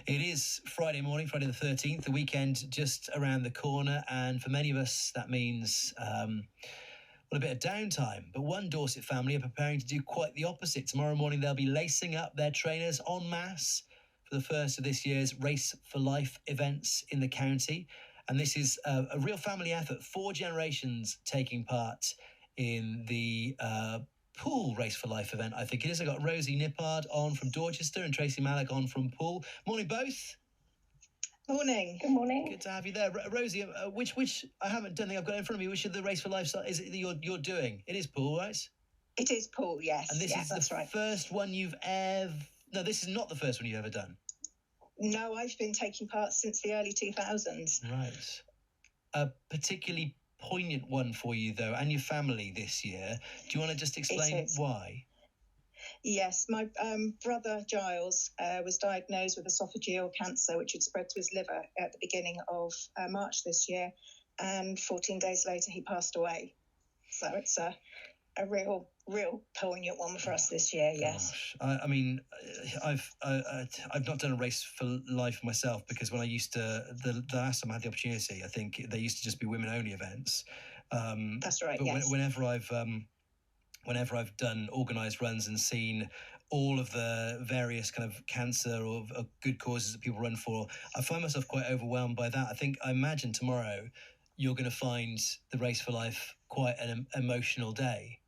It is Friday morning, Friday the 13th, the weekend just around the corner, and for many of us that means a bit of downtime. But one Dorset family are preparing to do quite the opposite. Tomorrow morning they'll be lacing up their trainers en masse for the first of this year's Race for Life events in the county. And this is a real family effort, 4 generations taking part in the Poole Race for Life event, I think it is. I got Rosie Nippard on from Dorchester and Tracey Mallock on from Poole. Morning, both. Morning. Good morning. Good to have you there. Rosie, which I don't think I've got in front of me, which of the Race for Life is it that you're doing? It is Poole, right? It is Poole, yes. And this is the first one you've ever... No, this is not the first one you've ever done. No, I've been taking part since the early 2000s. Right. A particularly poignant one for you, though, and your family this year. Do you want to just explain why? Yes, my brother Giles was diagnosed with esophageal cancer, which had spread to his liver at the beginning of March this year, and 14 days later he passed away. So it's a real poignant one for us this year. Yes. Gosh. I mean, I've not done a Race for Life myself, because when I used to, the last time I had the opportunity, I think they used to just be women only events. That's right. But yes. Whenever I've done organised runs and seen all of the various kind of cancer or good causes that people run for, I find myself quite overwhelmed by that. I imagine tomorrow you're going to find the Race for Life quite an emotional day.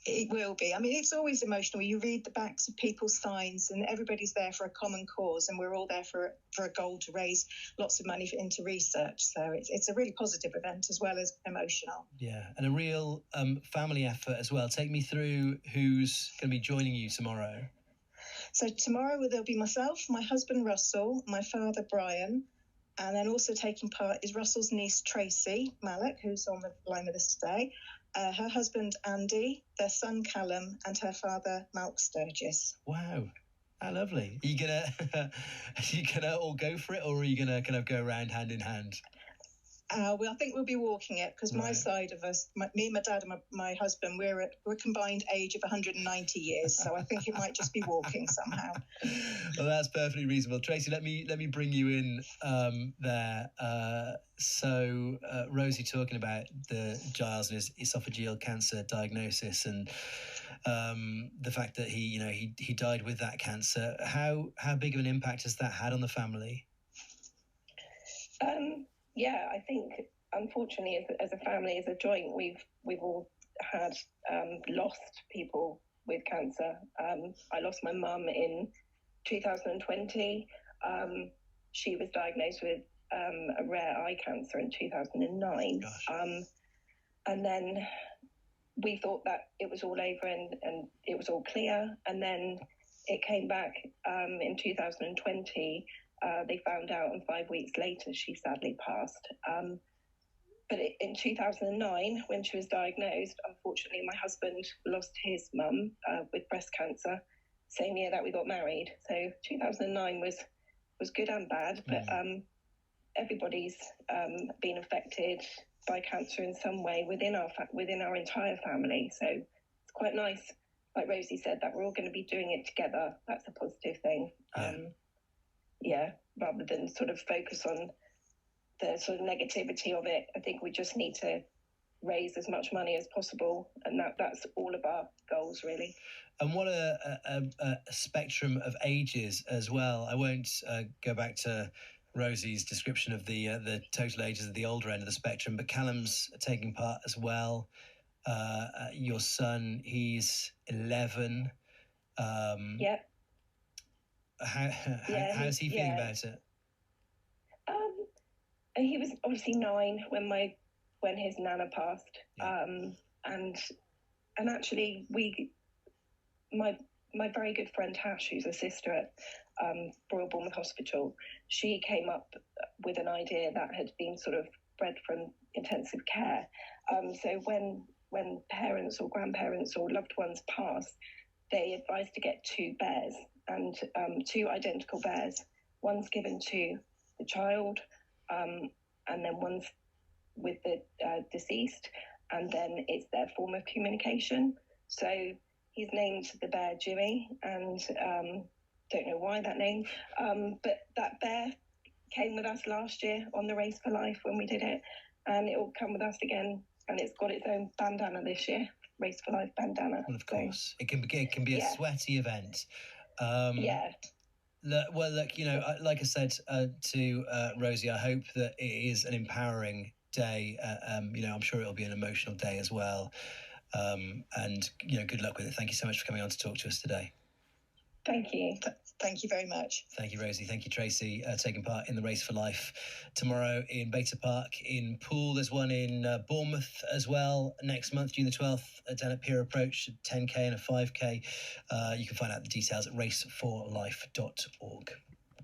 It will be. I mean, it's always emotional. You read the backs of people's signs and everybody's there for a common cause, and we're all there for a goal to raise lots of money into research. So it's a really positive event as well as emotional. Yeah, and a real family effort as well. Take me through who's going to be joining you tomorrow. So tomorrow there'll be myself, my husband Russell, my father Brian, and then also taking part is Russell's niece Tracey Mallock, who's on the line with us today. Her husband Andy, their son Callum, and her father Malk Sturgis. Wow, how lovely! Are you gonna all go for it, or are you gonna kind of go around hand in hand? Well, I think we'll be walking it, because my side of us, me, my dad, and my husband, we're a combined age of 190 years, so I think it might just be walking somehow. Well, that's perfectly reasonable. Tracey, let me bring you in there. So Rosie talking about the Giles and his esophageal cancer diagnosis, and the fact that he died with that cancer. How big of an impact has that had on the family? Yeah, I think unfortunately, as a family, as a joint, we've all had lost people with cancer. I lost my mum in 2020. She was diagnosed with a rare eye cancer in 2009. And then we thought that it was all over and it was all clear. And then it came back in 2020. They found out, and 5 weeks later, she sadly passed. But in 2009, when she was diagnosed, unfortunately, my husband lost his mum with breast cancer, same year that we got married. So 2009 was good and bad, but everybody's been affected by cancer in some way within our entire family. So it's quite nice, like Rosie said, that we're all going to be doing it together. That's a positive thing. Rather than sort of focus on the sort of negativity of it. I think we just need to raise as much money as possible, and that's all of our goals, really. And what a spectrum of ages as well. I won't go back to Rosie's description of the total ages of the older end of the spectrum, but Callum's taking part as well. Your son, he's 11. How's he feeling about it? He was obviously 9 when his nana passed, and actually my very good friend Tash, who's a sister at Royal Bournemouth Hospital, she came up with an idea that had been sort of bred from intensive care. So when parents or grandparents or loved ones pass, they advise to get 2 bears, and 2 identical bears. One's given to the child, and then one's with the deceased, and then it's their form of communication. So he's named the bear Jimmy, and don't know why that name, but that bear came with us last year on the Race for Life when we did it, and it will come with us again, and it's got its own bandana this year, Race for Life bandana. Well, of course, it can be a yeah. sweaty event. Yeah. Look, you know, like I said to Rosie, I hope that it is an empowering day. You know, I'm sure it'll be an emotional day as well. And, you know, good luck with it. Thank you so much for coming on to talk to us today. Thank you. Thank you very much. Thank you, Rosie. Thank you, Tracey, taking part in the Race for Life tomorrow in Beta Park in Poole. There's one in Bournemouth as well next month, June the 12th, down at Pier Approach, 10k and a 5k. You can find out the details at raceforlife.org.